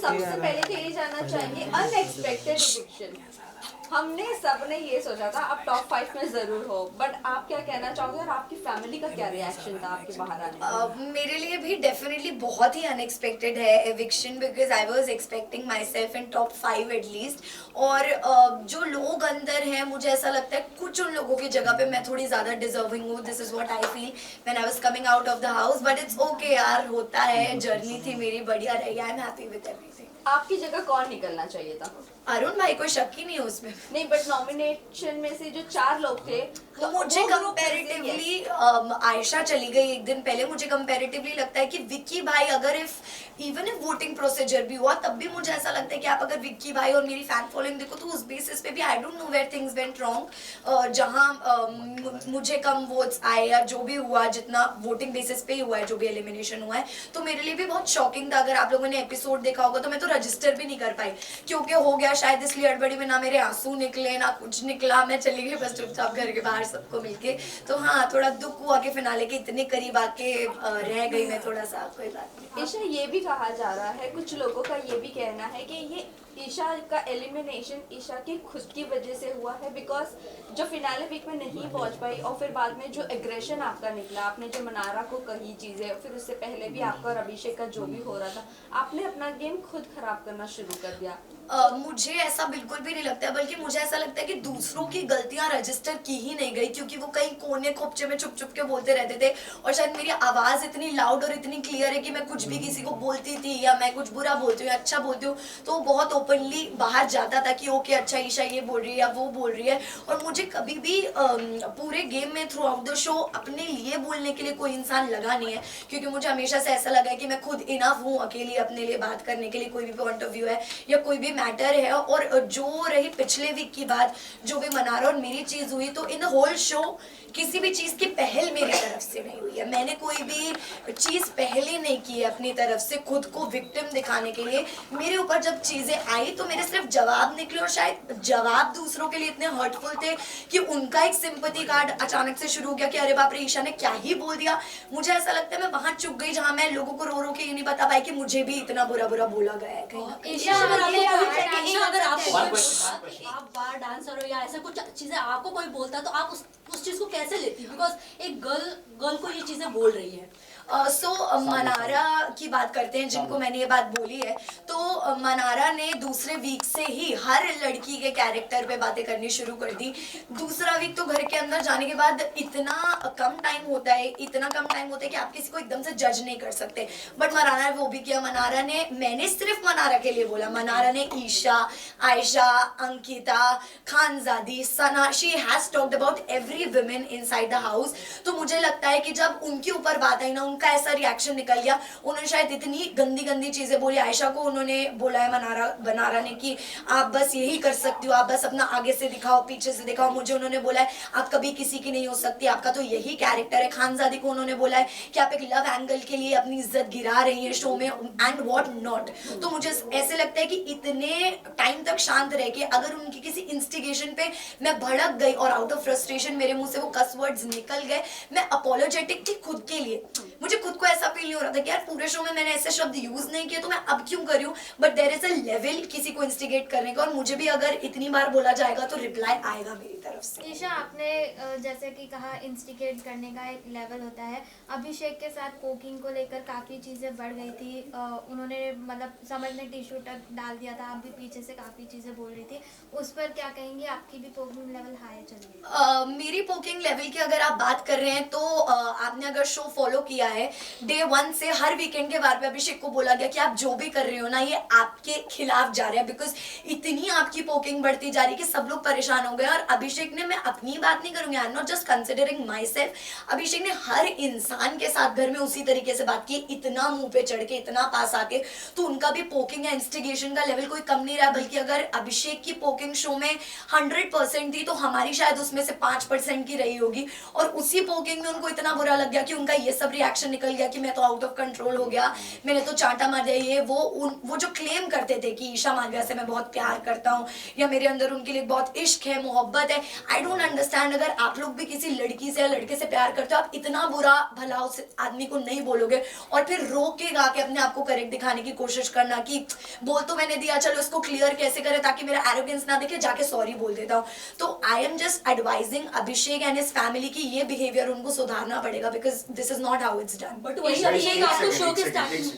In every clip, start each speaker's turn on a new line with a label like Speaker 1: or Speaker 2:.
Speaker 1: सबसे पहले तो ये जानना चाहेंगे अनएक्सपेक्टेड इविक्शन। हमने सबने ये सोचा था आप टॉप 5 में जरूर हो, बट आप क्या कहना चाहोगे और आपकी फैमिली का क्या रिएक्शन था आपके बाहर आने का?
Speaker 2: मेरे लिए भी डेफिनेटली बहुत ही अनएक्सपेक्टेड है eviction, because I was expecting my self in top 5 at least. और जो लोग अंदर हैं, मुझे ऐसा लगता है कुछ उन लोगों की जगह पे मैं थोड़ी ज़्यादा डिजर्विंग हूँ। This is what I feel when I was coming out of the house, but it's okay यार, होता है, जर्नी थी मेरी, बढ़िया रही, I am happy with everything.
Speaker 1: आपकी जगह कौन निकलना चाहिए था?
Speaker 2: अरुण भाई, कोई शक ही नहीं है उसमें।
Speaker 1: नहीं, बट नॉमिनेशन में से जो 4 लोग थे
Speaker 2: तो मुझे कंपैरेटिवली आयशा चली गई एक दिन पहले। मुझे कंपैरेटिवली लगता है कि विक्की भाई, अगर इवन इफ वोटिंग प्रोसीजर भी हुआ तब भी मुझे ऐसा लगता है कि आप अगर विक्की भाई और मेरी फैन फॉलोइंग देखो तो उस बेसिस पे भी I don't know where things went wrong. जहां मुझे कम वोट्स आए या जो भी हुआ, जितना वोटिंग बेसिस पे ही हुआ है, जो भी एलिमिनेशन हुआ है, तो मेरे लिए भी बहुत शॉकिंग था। अगर आप लोगों ने एपिसोड देखा होगा तो मैं तो रजिस्टर भी नहीं कर पाई, क्योंकि हो गया शायद इसलिए हड़बड़ी में, ना मेरे आंसू निकले ना कुछ निकला, मैं चली गई बस चुपचाप घर के बाहर सबको मिलके। तो हाँ, थोड़ा दुख हुआ कि फिनाले के इतने करीब आके रह गई मैं थोड़ा सा। कोई बात नहीं।
Speaker 1: ईशा, ये भी कहा जा रहा है, कुछ लोगों का ये भी कहना है कि ये ईशा का एलिमिनेशन ईशा की खुद की वजह से हुआ है, बिकॉज जो फिनाले वीक में नहीं पहुंच पाई और फिर बाद में जो एग्रेशन आपका निकला, आपने जो मनारा को कही चीजें, फिर उससे पहले भी आपका और अभिषेक का जो भी हो रहा था, आपने अपना गेम खुद खराब करना शुरू कर दिया।
Speaker 2: मुझे ऐसा बिल्कुल भी नहीं लगता है, बल्कि मुझे ऐसा लगता है कि दूसरों की गलतियां रजिस्टर की ही नहीं गई, क्योंकि वो कहीं कोने खोपचे में छुप छुप के बोलते रहते थे। और शायद मेरी आवाज इतनी लाउड और इतनी क्लियर है कि मैं कुछ भी किसी को बोलती थी, या मैं कुछ बुरा बोलती हूँ या अच्छा बोलती हूँ, तो वो बहुत ओपनली बाहर जाता था कि ओके अच्छा ईशा ये बोल रही है या वो बोल रही है। और मुझे कभी भी पूरे गेम में थ्रू आउट द शो अपने लिए बोलने के लिए कोई इंसान लगा नहीं है, क्योंकि मुझे हमेशा से ऐसा लगा है कि मैं खुद इनफ हूँ अकेली अपने लिए बात करने के लिए, कोई भी पॉइंट ऑफ व्यू है या कोई भी मैटर है। और जो रही पिछले वीक की बात, जो भी मनारा और मेरी चीज हुई, तो इन द होल शो किसी भी चीज की पहल मेरी तरफ से नहीं हुई है। मैंने कोई भी चीज पहले नहीं की है अपनी तरफ से खुद को विक्टिम दिखाने के लिए। मेरे ऊपर जब चीजें आई तो मेरे सिर्फ जवाब निकले, और शायद जवाब दूसरों के लिए इतने हर्टफुल थे कि उनका एक सिंपैथी कार्ड अचानक से शुरू हो गया कि अरे बाप रे, ईशा ने क्या ही बोल दिया। मुझे ऐसा लगता है मैं वहां चुप गई जहां मैं लोगों को रो रो के ये नहीं बता पाई कि मुझे भी इतना बुरा बुरा बोला गया है कहीं।
Speaker 3: ईशा, अगर आप बार डांसर हो या ऐसा कुछ चीजें आपको कोई बोलता तो आप उस चीज को कैसे लेती, बिकॉज एक गर्ल को ये चीजें बोल रही है।
Speaker 2: मनारा की बात करते हैं, जिनको मैंने ये बात बोली है। तो मनारा ने दूसरे वीक से ही हर लड़की के कैरेक्टर पे बातें करनी शुरू कर दी। दूसरा वीक तो घर के अंदर जाने के बाद इतना कम टाइम होता है कि आप किसी को एकदम से जज नहीं कर सकते, बट मनारा ने वो भी किया। मनारा ने, मैंने सिर्फ मनारा के लिए बोला, मनारा ने Isha, Ayesha, Ankita, Khanzaadi, Sana, she has talked about every women inside the house. तो मुझे लगता है कि जब उनके ऊपर बात आई ना, का ऐसा रिएक्शन निकल गया। उन्होंने शायद इतनी गंदी गंदी चीजें बोली। आयशा को उन्होंने बोला है मनारा ने कि आप बस यही कर सकती हो, आप बस अपना आगे से दिखाओ, पीछे से दिखाओ। मुझे उन्होंने बोला है आप कभी किसी की नहीं हो सकती, आपका तो यही कैरेक्टर है। खानजादी को उन्होंने बोला है कि आप एक लव एंगल के लिए अपनी इज्जत गिरा रही है शो में, एंड व्हाट नॉट। तो मुझे ऐसे लगता है कि इतने टाइम तक शांत रह के अगर उनकी किसी इंस्टिगेशन पे मैं भड़क गई और आउट ऑफ फ्रस्ट्रेशन मेरे मुंह से वो कस वर्ड्स निकल गए, मैं अपोलोजेटिक थी खुद के लिए। मुझे खुद को ऐसा फील नहीं हो रहा था कि यार पूरे शो में मैंने ऐसे शब्द यूज नहीं किए तो मैं अब क्यों कर रही हूँ, but there is a level किसी को इंस्टिगेट करने का, और मुझे भी अगर इतनी बार बोला जाएगा तो रिप्लाई आएगा मेरी तरफ से।
Speaker 4: ईशा, आपने जैसे कि कहा इंस्टिगेट करने का एक लेवल होता है। अभिषेक के साथ पोकिंग को लेकर काफ़ी चीज़ें बढ़ गई थी। उन्होंने मतलब समझ में टिश्यू तक डाल दिया था, आप भी पीछे से काफ़ी चीज़ें बोल रही थी, उस पर क्या कहेंगे? आपकी भी पोकिंग लेवल हाई चल रही है?
Speaker 2: मेरी पोकिंग लेवल की अगर आप बात कर रहे हैं तो आपने अगर शो फॉलो किया है, डे 1 से हर वीकेंड के बार पे अभिषेक को बोला गया कि आप जो भी कर रहे हो ना ये आपके खिलाफ जा रहे हैं, बिकॉज इतनी आपकी पोकिंग बढ़ती जा रही है कि सब लोग परेशान हो गए। और अभिषेक ने, मैं अपनी बात नहीं करूंगी, I am not just considering my self, Abhishek ने हर इंसान के साथ घर में उसी तरीके से बात की, इतना मुंह पे चढ़ के, इतना पास आके। तो उनका भी पोकिंग या इंस्टिगेशन का लेवल कोई कम नहीं रहा, बल्कि अगर अभिषेक की पोकिंग शो में 100% थी तो हमारी शायद उसमें से 5% की रही होगी। और उसी पोकिंग में उनको इतना बुरा लग गया कि उनका ये सब रिएक्शन रिएक्शन निकल गया कि मैं तो आउट ऑफ कंट्रोल हो गया, मैंने तो चांटा मार दिया, ये वो जो क्लेम करते थे कि ईशा मालविया से मैं बहुत प्यार करता हूँ या मेरे अंदर उनके लिए बहुत इश्क है, मोहब्बत है, आई डोंट अंडरस्टैंड। अगर आप लोग भी किसी लड़की से या लड़के से प्यार करते हो, आप इतना बुरा भला उस आदमी को नहीं बोलोगे और फिर रोक के गा के अपने आप को करेक्ट दिखाने की कोशिश करना कि बोल तो मैंने दिया, चलो इसको क्लियर कैसे करें ताकि मेरा एरोगेंस ना दिखे, जाके सॉरी बोल देता हूँ। तो I am just advising Abhishek and his family की ये बिहेवियर उनको सुधारना पड़ेगा, because this is not how it's done.
Speaker 3: But वही अभिषेक आपको शो के स्टार्टिंग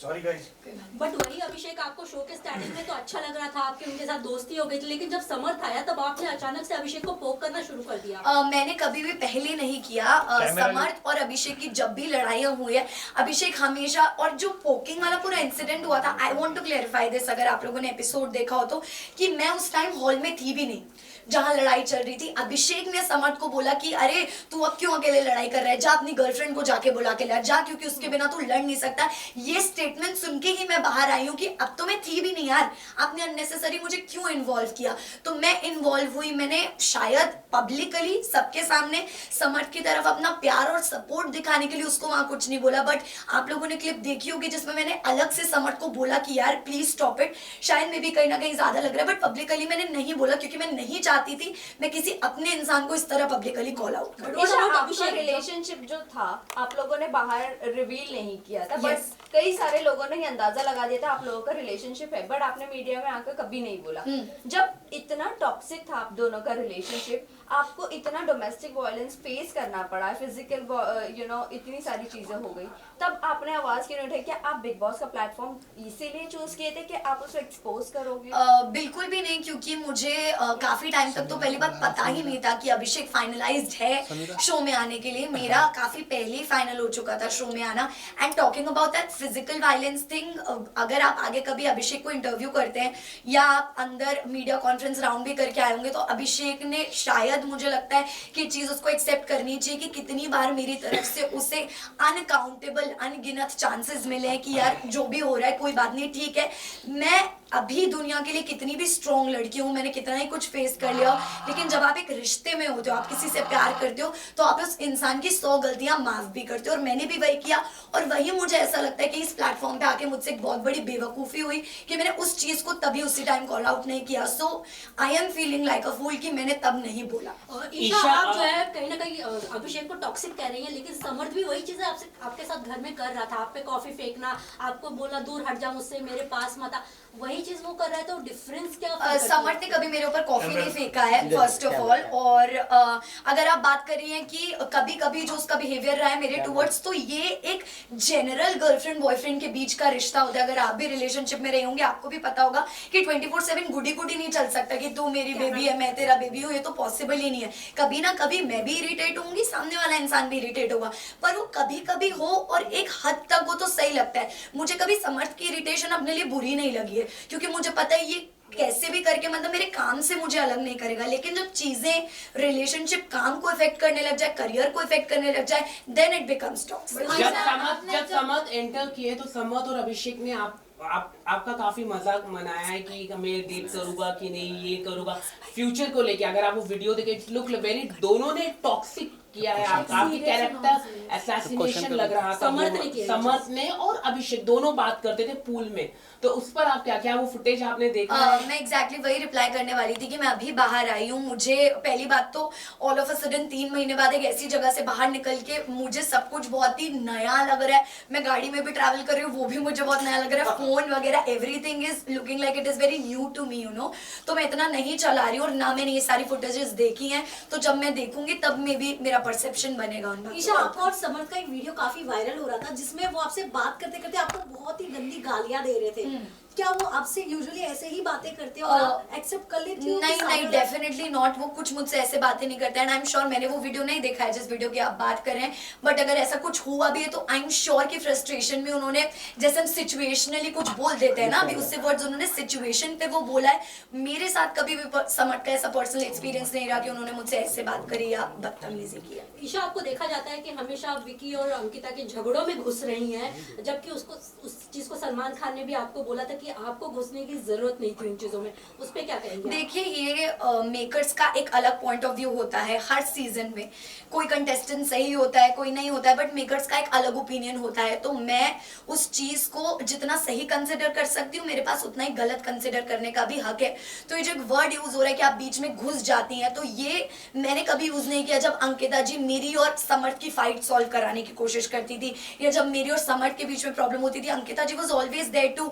Speaker 5: सॉरी गाइस,
Speaker 3: बट वही अभिषेक आपको शो के स्टार्टिंग में तो अच्छा लग रहा था, आपकी उनके साथ दोस्ती हो गई थी, लेकिन जब समर्थ आया तब आपने अचानक से अभिषेक को पोक करना शुरू कर दिया।
Speaker 2: मैंने कभी भी पहले नहीं किया। समर्थ और अभिषेक की जब भी लड़ाइयाँ हुई है, अभिषेक हमेशा, और जो पोकिंग वाला पूरा इंसिडेंट हुआ था, I want to clarify this, अगर आप लोगों ने एपिसोड देखा हो तो, कि मैं उस टाइम हॉल में थी भी नहीं जहां लड़ाई चल रही थी। अभिषेक ने समर्थ को बोला कि अरे तू अब क्यों अकेले लड़ाई कर रहा है, जा अपनी गर्लफ्रेंड को जाके बुला के ला, जा, क्योंकि उसके बिना तू लड़ नहीं सकता। ये स्टेटमेंट सुन के ही मैं बाहर आई हूँ कि अब तो मैं थी भी नहीं यार, आपने अननेसेसरी मुझे क्यों इन्वॉल्व किया। तो मैं इन्वॉल्व हुई, मैंने शायद पब्लिकली सबके सामने समर्थ की तरफ अपना प्यार और सपोर्ट दिखाने के लिए उसको वहां कुछ नहीं बोला, बट आप लोगों ने क्लिप देखी होगी जिसमें मैंने अलग से समर्थ को बोला कि यार प्लीज स्टॉप इट। शायद मे भी कहीं ना कहीं ज्यादा लग रहा है, बट पब्लिकली मैंने नहीं बोला क्योंकि मैं नहीं चाहती थी मैं किसी अपने इंसान को इस तरह पब्लिकली कॉल आउट करूं।
Speaker 1: आपका रिलेशनशिप जो था आप लोगों ने बाहर रिवील नहीं किया था, बट कई सारे लोगों ने ये अंदाजा लगा दिया था आप लोगों का रिलेशनशिप है, बट आपने मीडिया में आकर कभी नहीं बोला। जब इतना टॉक्सिक था आप दोनों का रिलेशनशिप, आपको इतना डोमेस्टिक वायलेंस फेस करना पड़ा, फिजिकल इतनी सारी चीजें हो गई, तब आपने आवाज क्यों नहीं उठाई? क्या आप बिग बॉस का प्लेटफॉर्म इसीलिए चूज किए थे कि आप उसको एक्सपोज करोगे?
Speaker 2: बिल्कुल भी नहीं, क्योंकि मुझे काफी टाइम तक तो पहली बात पता ही नहीं था कि अभिषेक फाइनलाइज्ड है शो में आने के लिए। मेरा काफी पहले ही फाइनल हो चुका था शो में आना। And talking about that physical violence thing, अगर आप आगे कभी अभिषेक को इंटरव्यू करते हैं या आप अंदर मीडिया कॉन्फ्रेंस राउंड भी करके आए होंगे, तो अभिषेक ने शायद, मुझे लगता है कि चीज उसको एक्सेप्ट करनी चाहिए कि कितनी बार मेरी तरफ से उसे अनकाउंटेबल अनगिनत चांसेस मिले हैं कि यार जो भी हो रहा है कोई बात नहीं, ठीक है, मैं अभी दुनिया के लिए कितनी भी स्ट्रॉन्ग लड़की हूँ, मैंने कितना ही कुछ फेस कर लिया, लेकिन जब आप एक रिश्ते में होते हो, आप किसी से प्यार करते हो, तो आप उस इंसान की 100 गलतियां माफ भी करते हो, और मैंने भी वही किया। और वही मुझे ऐसा लगता है कि इस प्लेटफॉर्म पे आके मुझसे एक बहुत बड़ी बेवकूफी हुई कि मैंने उस चीज को तभी उसी टाइम कॉल आउट नहीं किया। So I am feeling like a fool कि मैंने तब नहीं बोला।
Speaker 3: ईशा, आप जो है कहीं ना कहीं अभिषेक को टॉक्सिक कह रही है, लेकिन समर्थ भी वही चीजें आपसे आपके साथ घर में कर रहा था, आप पे कॉफी फेंकना, आपको बोला दूर हट जा मुझसे, मेरे पास मत आ, वही चीज वो कर रहा है, तो डिफरेंस क्या?
Speaker 2: समर्थ ने कभी मेरे ऊपर कॉफी नहीं फेंका है फर्स्ट ऑफ ऑल, और अगर आप बात कर रही हैं कि कभी कभी जो उसका बिहेवियर रहा है मेरे टुवर्ड्स, तो ये एक जनरल गर्लफ्रेंड बॉयफ्रेंड के बीच का रिश्ता होता है। अगर आप भी रिलेशनशिप में रहे होंगे आपको भी पता होगा कि 24/7 गुडी गुडी नहीं चल सकता कि तू मेरी बेबी है मैं तेरा बेबी हूँ, ये तो पॉसिबल ही नहीं है। कभी ना कभी मैं भी इरिटेट होंगी, सामने वाला इंसान भी इरिटेट होगा, पर वो कभी कभी हो और एक हद तक वो तो सही लगता है। मुझे कभी समर्थ की इरिटेशन अपने लिए बुरी नहीं लगी है, क्योंकि मुझे पता है ये कैसे भी करके मतलब मेरे काम से मुझे अलग नहीं करेगा। लेकिन जब चीजें रिलेशनशिप काम को इफेक्ट करने लग जाए, करियर को इफेक्ट करने लग जाए, देन इट बिकम्स टॉक्सिक।
Speaker 6: जब समर्थ एंटर किए तो समर्थ और अभिषेक ने आपका काफी मजाक मनाया है कि मैं डेट करूंगा कि नहीं, ये करूंगा फ्यूचर को लेके। अगर आप वो वीडियो देखे, लुक वेरी, दोनों ने टॉक्सिक किया है, आपकी कैरेक्टर असैसिनेशन लग रहा था समर्थ ने, और अभिषेक दोनों बात करते थे पूल में, तो उस पर आप क्या वो फुटेज आपने देखा है?
Speaker 2: मैं एग्जैक्टली वही रिप्लाई करने वाली थी कि मैं अभी बाहर आई हूँ। मुझे पहली बात तो ऑल ऑफ अ सडन 3 महीने बाद एक ऐसी जगह से बाहर निकल के मुझे सब कुछ बहुत ही नया लग रहा है। मैं गाड़ी में भी ट्रैवल कर रही हूँ, वो भी मुझे बहुत नया लग रहा है, फोन वगैरह everything is looking like it is very new to me, you know. तो मैं इतना नहीं चला रही हूँ और ना मैंने ये सारी फुटेजेस देखी हैं, तो जब मैं देखूंगी तब में भी मेरा परसेप्शन बनेगा उन बातों।
Speaker 3: ईशा, आपका और समर्थ का एक वीडियो काफी वायरल हो रहा था जिसमें वो आपसे बात करते करते आपको बहुत ही गंदी गालियां दे रहे थे। क्या वो आपसे यूजुअली ऐसे ही बातें करते हो और आप एक्सेप्ट कर लेती हो?
Speaker 2: नहीं, डेफिनेटली नॉट। वो कुछ मुझसे ऐसे बातें नहीं करते, एंड आई एम श्योर मैंने वो वीडियो नहीं देखा है जिस वीडियो की आप बात कर रहे हैं, बट अगर ऐसा कुछ हुआ भी है तो आई एम श्योर कि फ्रस्ट्रेशन में उन्होंने, जैसे हम सिचुएशनली कुछ बोल देते हैं ना, अभी उससे वर्ड्स उन्होंने सिचुएशन पे वो बोला है। मेरे साथ कभी भी समर्थ का ऐसा पर्सनल एक्सपीरियंस नहीं रहा कि उन्होंने मुझसे ऐसे बात करी या बदतमीजी की है।
Speaker 3: ईशा, आपको देखा जाता है कि हमेशा आप विकी और अंकिता के झगड़ों में घुस रही हैं, जबकि उसको उस चीज को सलमान खान ने भी आपको बोला था कि आपको घुसने की जरूरत नहीं थी उन चीजों में, उस पर क्या कहेंगे आप?
Speaker 2: देखिए ये मेकर्स का एक अलग पॉइंट ऑफ व्यू होता है हर सीजन में। कोई कंटेस्टेंट सही होता है, कोई नहीं होता है, बट मेकर्स का एक अलग ओपिनियन होता है। तो मैं उस चीज को जितना सही कंसिडर कर सकती हूँ, मेरे पास उतना ही गलत कंसिडर करने का भी हक है। तो ये जो एक वर्ड यूज हो रहा है कि आप बीच में घुस जाती हैं, तो ये मैंने कभी यूज नहीं किया। जब अंकिता जी मेरी और समर्थ की फाइट सॉल्व कराने की कोशिश करती थी, या जब मेरी और समर्थ के बीच में प्रॉब्लम होती थी, Ankita ji was always there to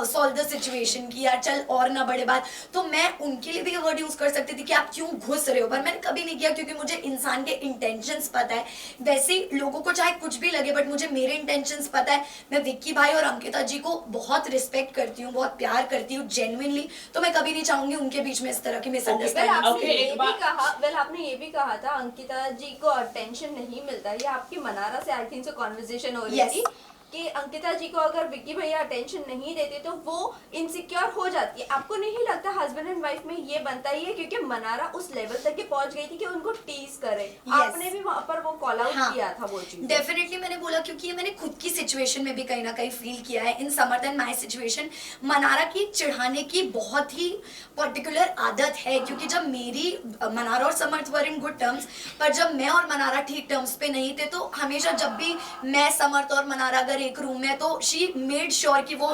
Speaker 2: solve the situation की यार चल और ना बड़े बात। तो मैं उनके लिए भी ये वर्ड यूज कर सकती थी कि आप क्यों घुस रहे हो, पर मैंने कभी नहीं किया, क्योंकि मुझे इंसान के इंटेंशंस पता है। वैसे ही लोगों को चाहे कुछ भी लगे, बट मुझे मेरे इंटेंशंस पता है। मैं विक्की भाई और अंकिता जी को बहुत रिस्पेक्ट करती हूँ, बहुत प्यार करती हूँ जेन्युइनली। तो मैं कभी नहीं चाहूंगी उनके बीच में इस तरह की मिसअंडरस्टैंडिंग।
Speaker 1: आपने ये भी कहा था अंकिता जी को अटेंशन नहीं मिलता। ये आपकी मनारा से आई थिंक से कॉन्वर्सेशन हो रही थी कि अंकिता जी को अगर विक्की भैया अटेंशन नहीं देते तो वो इनसिक्योर हो जाती है। आपको नहीं लगता हस्बैंड एंड वाइफ में ये बनता ही है, क्योंकि मनारा उस लेवल तक के पहुंच गई थी कि उनको टीज करे। आपने भी वहां पर वो कॉल आउट किया था वो चीज।
Speaker 2: डेफिनेटली मैंने बोला, क्योंकि ये मैंने खुद की सिचुएशन में भी कहीं ना कहीं फील किया है। इन समर्थ एंड माय सिचुएशन मनारा की चिढ़ाने की बहुत ही पर्टिकुलर आदत है, क्योंकि जब मेरी मनारा और समर्थ वर इन गुड टर्म्स, पर जब मैं और मनारा ठीक टर्म्स पे नहीं थे, तो हमेशा जब भी मैं समर्थ और मनारा अगर एक रूम में, तो शी मेड श्योर कि वो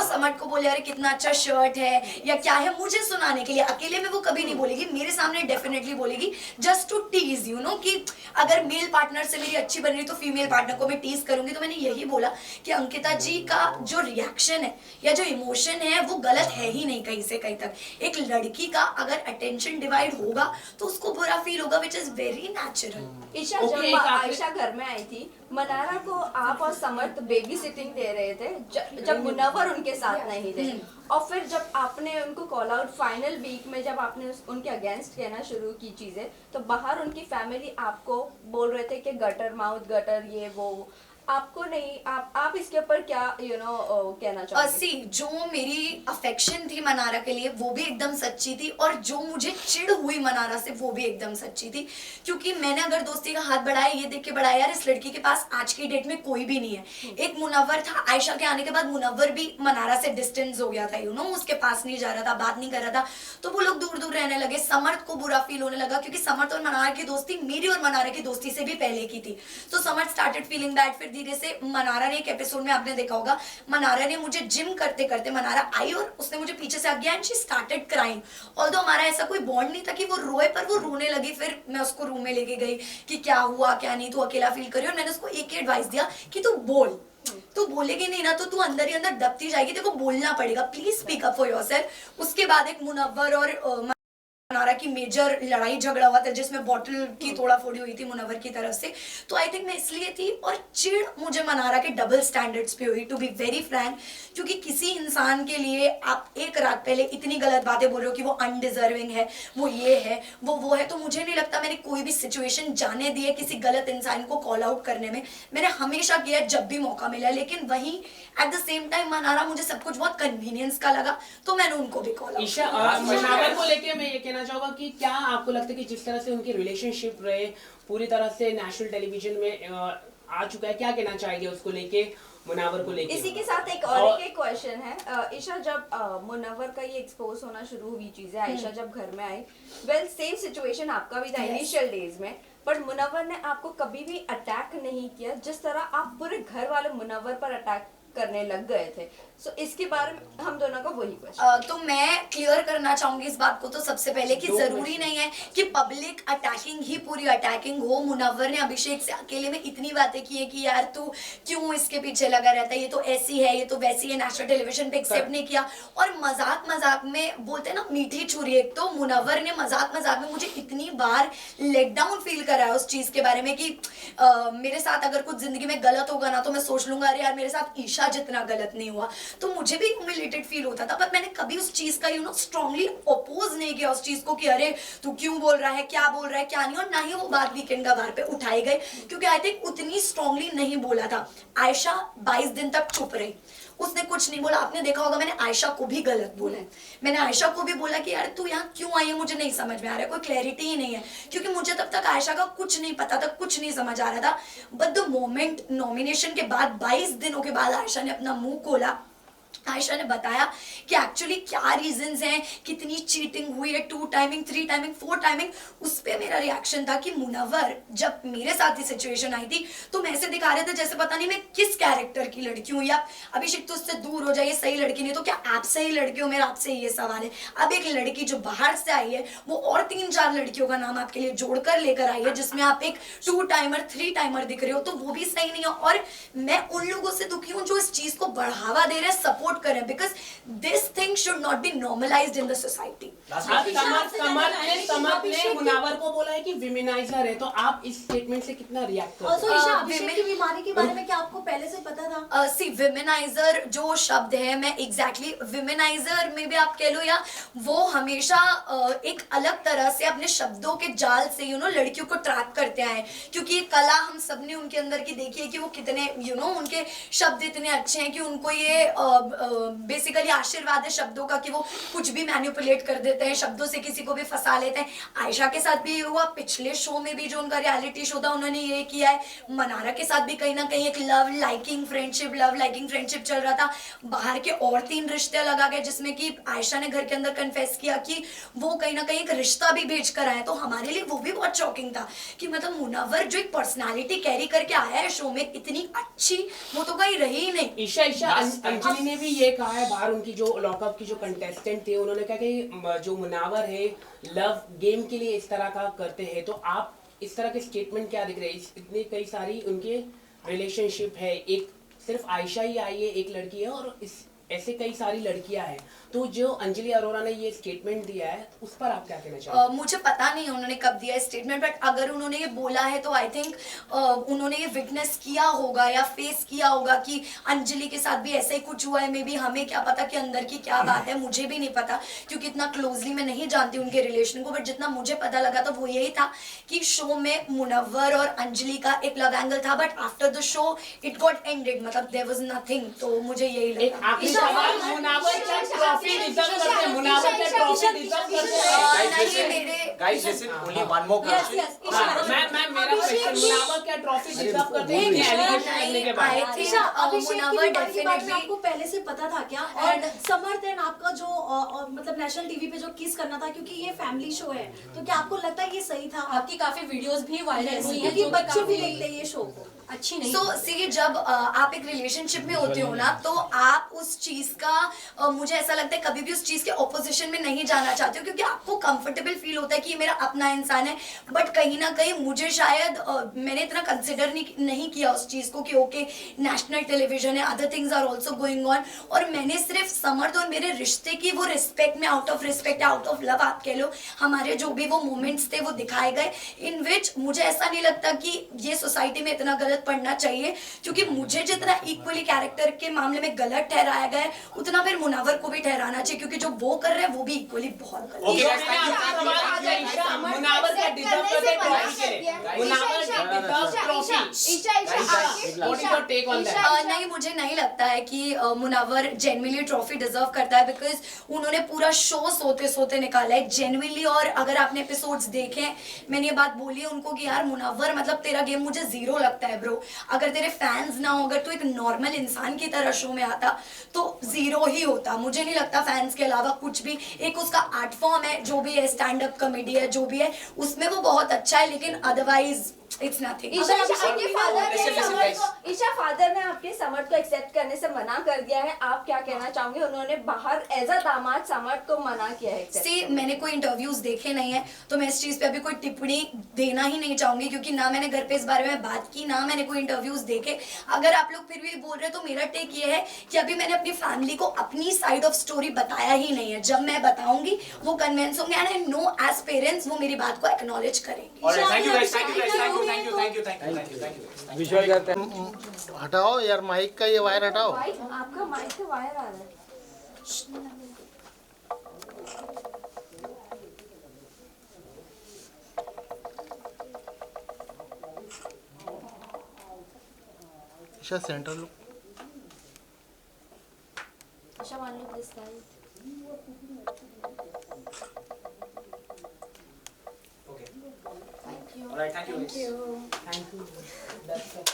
Speaker 2: समर्थ को बोले अरे कितना अच्छा शर्ट है या क्या है, मुझे सुनाने के लिए। अकेले में वो कभी नहीं बोलेगी, मेरे सामने डेफिनेटली बोलेगी, जस्ट टू टीज कि अगर मेल पार्टनर से मेरी अच्छी बन रही तो फीमेल पार्टनर को मैं टीज करूंगी। तो मैंने यही बोला कि अंकिता जी का जो रिएक्शन है या जो इमोशन है वो गलत है ही नहीं कहीं से कहीं तक। एक लड़की का अगर अटेंशन डिवाइड होगा तो उसको बुरा फील होगा, which is very natural.
Speaker 1: Isha जब आयशा घर में आई थी, मनारा को आप और समर्थ बेबी सिटिंग दे रहे थे जब मुनव्वर उनके साथ नहीं थे, और फिर जब आपने उनको कॉल आउट फाइनल वीक में, जब आपने उनके अगेंस्ट कहना शुरू की चीजें, तो बाहर उनकी फैमिली आपको बोल रहे थे कि गटर माउथ गटर ये वो, आपको नहीं, आप इसके ऊपर क्या कहना चाहोगे?
Speaker 2: जो मेरी अफेक्शन थी मनारा के लिए वो भी एकदम सच्ची थी, और जो मुझे चिढ़ हुई मनारा से वो भी एकदम सच्ची थी। क्योंकि मैंने अगर दोस्ती का हाथ बढ़ाया, ये देख के बढ़ाया यार इस लड़की के पास आज की डेट में कोई भी नहीं है। एक मुनव्वर था, आयशा के आने के बाद मुनव्वर भी मनारा से डिस्टेंस हो गया था, उसके पास नहीं जा रहा था, बात नहीं कर रहा था, तो वो लोग दूर दूर रहने लगे। समर्थ को बुरा फील होने लगा, क्योंकि समर्थ और मनारा की दोस्ती मेरी और मनारा की दोस्ती से भी पहले की थी। तो समर्थ स्टार्टेड फीलिंग बैड। फिर धीरे से मनारा ने, एक एपिसोड में आपने देखा होगा, मनारा ने मुझे जिम करते करते, मनारा आई और उसने मुझे पीछे से आगे and she started crying. Although हमारा ऐसा कोई बॉन्ड नहीं था कि वो रोए, पर वो रोने लगी। फिर मैं उसको रूम में लेके गई कि क्या हुआ क्या नहीं, तू अकेला फील कर रही है, और मैंने उसको एक ही एडवाइस दिया कि तू बोल, तू बोलेगी नहीं ना तो तू अंदर ही अंदर दबती जाएगी, तेरे को बोलना पड़ेगा, please speak up for yourself. उसके बाद एक मुनव्वर और मनारा की मेजर लड़ाई झगड़ा हुआ था, जिसमें बॉटल की तोड़ा फोड़ी हुई थी मुनव्वर की तरफ से। तो आई थिंक मैं इसलिए थी, और चिढ़ मुझे मनारा के डबल स्टैंडर्ड्स पे हुई, टू बी वेरी फ्रैंक। क्योंकि किसी इंसान के लिए आप एक रात पहले इतनी गलत बातें बोल रहे हो कि वो अनडिजर्विंग है, वो ये है वो है, तो मुझे नहीं लगता मैंने कोई भी सिचुएशन जाने दी है किसी गलत इंसान को कॉल आउट करने में। मैंने हमेशा किया जब भी मौका मिला, लेकिन वहीं at the same time Mannara मुझे सब कुछ बहुत कन्वीनियंस का लगा, तो मैंने उनको भी कॉल आउट।
Speaker 6: मनारा को लेके मैं ये कहना चाहूंगा कि क्या आपको लगता है कि जिस तरह से उनकी रिलेशनशिप रहे पूरी तरह से नेशनल टेलीविजन में आ चुका है, क्या कहना चाहेंगे उसको लेके, मुनव्वर को लेके?
Speaker 1: इसी के साथ एक और एक क्वेश्चन है। ईशा, जब मुनव्वर का ये एक्सपोज होना शुरू हुई चीजें, आयशा जब घर में आई, वेल सेम सिचुएशन आपका भी था इनिशियल डेज में, बट मुनव्वर ने आपको कभी भी अटैक नहीं किया जिस तरह आप पूरे घर वाले मुनव्वर पर अटैक करने लग गए थे। सो इसके बारे में हम दोनों का वही क्वेश्चन।
Speaker 2: तो मैं क्लियर करना चाहूंगी इस बात को तो सबसे पहले कि जरूरी नहीं है कि पब्लिक अटैकिंग ही पूरी अटैकिंग हो। मुनव्वर ने अभिषेक से अकेले में इतनी बातें की है कि यार तू क्यों इसके पीछे लगा रहता है, ये तो ऐसी है, ये तो वैसी है, नेशनल टेलीविजन पे एक्सेप्ट नहीं किया। और मजाक मजाक में बोलते हैं ना मीठी छुरी, एक तो मुनव्वर ने मजाक मजाक में मुझे इतनी बार लेट डाउन फील कराया उस चीज के बारे में कि मेरे साथ अगर कुछ जिंदगी में गलत होगा ना तो मैं सोच लूंगा अरे यार मेरे साथ ईशा जितना गलत नहीं हुआ, तो मुझे भी ह्यूमिलेटेड फील होता था। पर मैंने कभी उस चीज का स्ट्रांगली अपोज नहीं किया उस चीज को कि अरे तू क्यों बोल रहा है, क्या बोल रहा है, क्या नहीं। और ना ही वो बात वीकेंड का बार पे उठाए गए, क्योंकि आई थिंक उतनी स्ट्रांगली नहीं बोला था। आयशा 22 दिन तक चुप रही, उसने कुछ नहीं बोला। आपने देखा होगा मैंने आयशा को भी गलत बोला है, मैंने आयशा को भी बोला कि यार तू यहाँ क्यों आई है, मुझे नहीं समझ में आ रहा है, कोई क्लैरिटी ही नहीं है, क्योंकि मुझे तब तक आयशा का कुछ नहीं पता था, कुछ नहीं समझ आ रहा था। बट द मोमेंट नॉमिनेशन के बाद 22 दिनों के बाद आयशा ने अपना मुंह खोला आयशा ने बताया कि एक्चुअली क्या रीजंस हैं, कितनी चीटिंग हुई है, 2 टाइमिंग 3 टाइमिंग 4 टाइमिंग। उस पे मेरा रिएक्शन था कि मुनव्वर जब मेरे साथ ही सिचुएशन आई थी तो मैं ऐसे दिखा रहे थे जैसे पता नहीं मैं किस कैरेक्टर की लड़की हूँ, या अभिषेक तो उससे दूर हो जाइए, सही लड़की नहीं तो क्या आप सही लड़की हो, मेरा आपसे ये सवाल है। अब एक लड़की जो बाहर से आई है वो और 3-4 लड़कियों का नाम आपके लिए जोड़कर लेकर आई है जिसमें आप एक 2 टाइमर 3 टाइमर दिख रहे हो, तो वो भी सही नहीं है। और मैं उन लोगों से दुखी हूँ जो इस चीज को बढ़ावा दे रहे हैं, सपोर्ट करें, because this thing should not be normalised in the society.
Speaker 6: Samarth ने मुनावर को बोला है कि विमेनाइजर है, तो आप इस स्टेटमेंट से कितना रिएक्ट करते
Speaker 3: ऑल्सो
Speaker 6: हो?
Speaker 3: ईशा, अभिषेक की बीमारी के बारे में क्या आपको पहले से पता था?
Speaker 2: सी विमेनाइजर जो शब्द है, मैं एग्जैक्टली विमेनाइजर में भी आप कह लो, या वो हमेशा एक अलग तरह से अपने शब्दों के जाल से लड़कियों को ट्रैक करते आए, क्योंकि कला हम सबने उनके अंदर की देखी है कि वो कितने उनके शब्द इतने अच्छे हैं कि उनको ये बेसिकली आशीर्वाद है शब्दों का कि वो कुछ भी मैनिपुलेट कर देते हैं, शब्दों से किसी को भी फंसा लेते हैं। आयशा के साथ भी ये हुआ, पिछले शो में भी जो उनका रियलिटी शो था उन्होंने ये किया है। मनारा के साथ भी कहीं ना कहीं एक लव लाइकिंग फ्रेंडशिप चल रहा था। बाहर के और 3 रिश्ते लगा गए जिसमें कि आयशा ने घर के अंदर कन्फेस किया कि वो कहीं ना कहीं एक रिश्ता भी भेज कर आया, तो हमारे लिए वो भी बहुत शॉकिंग था कि मतलब मुनव्वर जो एक पर्सनालिटी कैरी करके आया है शो में इतनी अच्छी, वो तो कहीं रही ही नहीं।
Speaker 6: ईशा अंजलि ने भी ये कहा है, बाहर उनकी जो लॉकअप की जो कंटेस्टेंट थे उन्होंने कहा कि जो मुनावर है लव गेम के लिए इस तरह का करते हैं, तो आप इस तरह के स्टेटमेंट क्या दिख रहे हैं? इतने कई सारी उनके रिलेशनशिप है, एक सिर्फ आयशा ही आई है, एक लड़की है, और ऐसे कई सारी लड़कियां हैं, तो जो अंजलि अरोरा ने ये स्टेटमेंट दिया है उस पर आप क्या कहना चाहते हैं?
Speaker 2: मुझे पता नहीं उन्होंने कब दिया है स्टेटमेंट, बट अगर उन्होंने ये बोला है तो आई थिंक उन्होंने ये विटनेस किया होगा या फेस किया होगा कि अंजलि के साथ भी ऐसा ही कुछ हुआ है। मे बी हमें क्या पता कि अंदर की क्या बात है, मुझे भी नहीं पता क्योंकि इतना क्लोजली मैं नहीं जानती उनके रिलेशन को, बट जितना मुझे पता लगा तो वो यही था कि शो में मुनव्वर और अंजलि का एक लव एंगल था, but after the show it got ended, मतलब देयर वाज नथिंग। तो मुझे यही लगा।
Speaker 6: आखिरी सवाल, मुनावर क्या ट्रॉफी डिजर्व करते हैं? मुनावर क्या ट्रॉफी डिजर्व करते हैं?
Speaker 2: नहीं, मेरे
Speaker 5: Guys, listen, only one more question.
Speaker 6: मैं मेरा क्वेश्चन, मुनावर क्या ट्रॉफी डिजर्व करते हैं ये एलिगेशन लगने के बाद?
Speaker 2: I think
Speaker 3: अभिषेक की
Speaker 2: मुनव्वर
Speaker 3: बीमारी के बारे में
Speaker 2: definitely-
Speaker 3: आपको पहले से पता था क्या? और समर्थ एंड आपका जो मतलब नेशनल टीवी पे जो किस करना था, क्योंकि ये फैमिली शो है, तो क्या आपको लगता है ये सही था?
Speaker 7: आपकी काफी वीडियोस भी वायरल हुई हैं,
Speaker 3: क्योंकि
Speaker 7: जो
Speaker 3: बच्चे भी
Speaker 7: काफी
Speaker 3: देखते हैं ये शो को।
Speaker 7: अच्छी नहीं।
Speaker 2: सो सी जब आप एक रिलेशनशिप में होते हो ना, तो आप उस चीज का मुझे ऐसा लगता है कभी भी उस चीज के ऑपोजिशन में नहीं जाना चाहते हो, क्योंकि आपको कंफर्टेबल फील होता है कि ये मेरा अपना इंसान है। बट कहीं ना कहीं मुझे शायद मैंने इतना कंसिडर नहीं किया उस चीज को कि ओके नेशनल टेलीविजन है, other things are also going on, और मैंने सिर्फ समर्थ और मेरे रिश्ते की वो रिस्पेक्ट में, out of respect, out of love आप कह लो, हमारे जो भी वो मोमेंट्स थे वो दिखाए गए, इन विच मुझे ऐसा नहीं लगता कि ये सोसाइटी में इतना गलत पढ़ना चाहिए, क्योंकि मुझे जितना इक्वली कैरेक्टर के मामले में गलत ठहराया गया है उतना फिर मुनव्वर को भी ठहराना चाहिए, क्योंकि जो वो कर रहे हैं वो भी इक्वली बहुत गलत
Speaker 5: Okay,
Speaker 6: जो
Speaker 5: guys,
Speaker 6: मैंने
Speaker 5: thank you,
Speaker 6: आपसे
Speaker 5: thank you,
Speaker 6: सवाल
Speaker 5: thank you,
Speaker 6: किया,
Speaker 5: thank you.
Speaker 6: मुनावर क्या डिजर्व करते हैं ट्रॉफी के लिए? मुनावर क्या deserve trophy? What is your take on that?
Speaker 2: नहीं, मुझे नहीं लगता है कि मुनव्वर जेन्युइनली ट्रॉफी डिजर्व करता है, बिकॉज उन्होंने पूरा शो सोते सोते निकाला है जेन्युइनली। और अगर आपने एपिसोड्स देखे, मैंने ये बात बोली है उनको कि यार मुनव्वर मतलब तेरा गेम मुझे 0 लगता है ब्रो, अगर तेरे फैंस ना हो, अगर तू एक नॉर्मल इंसान की तरह शो में आता तो 0 ही होता। मुझे नहीं लगता फैंस के अलावा कुछ भी, एक उसका आर्ट फॉर्म है जो भी है, स्टैंड अप कॉमेडी है जो भी है, उसमें वो बहुत अच्छा है, लेकिन otherwise it's nothing.
Speaker 1: Isha father ने आपके समर्थ को एक्सेप्ट करने से मना कर दिया है, आप क्या कहना चाहोगे? उन्होंने बाहर एज अ दामाद समर्थ को मना किया है।
Speaker 2: सी मैंने कोई इंटरव्यूज देखे नहीं है तो मैं इस चीज पे अभी कोई टिप्पणी देना ही नहीं चाहूंगी, क्योंकि ना मैंने घर पे इस बारे में बात की, ना मैंने कोई इंटरव्यूज देखे। अगर आप लोग फिर भी बोल रहे हो तो मेरा टेक ये है कि अभी मैंने अपनी फैमिली को अपनी साइड ऑफ स्टोरी बताया ही नहीं है। जब मैं बताऊंगी वो कन्विंस होंगे, and I know as parents वो मेरी बात को एक्नॉलेज करेंगे।
Speaker 5: All right, thank you guys, thank you guys, thank you, thank you, thank you, thank you, thank you, thank you.
Speaker 8: Visual करते हैं। हटाओ यार माइक का ये वायर हटाओ।
Speaker 1: आपका माइक से वायर आ रहा है।
Speaker 8: Isha centre look.
Speaker 1: Isha, one look this side.
Speaker 5: Okay.
Speaker 1: Thank you.
Speaker 5: All right, thank you.
Speaker 1: Thank you.
Speaker 6: Thank you. That's it.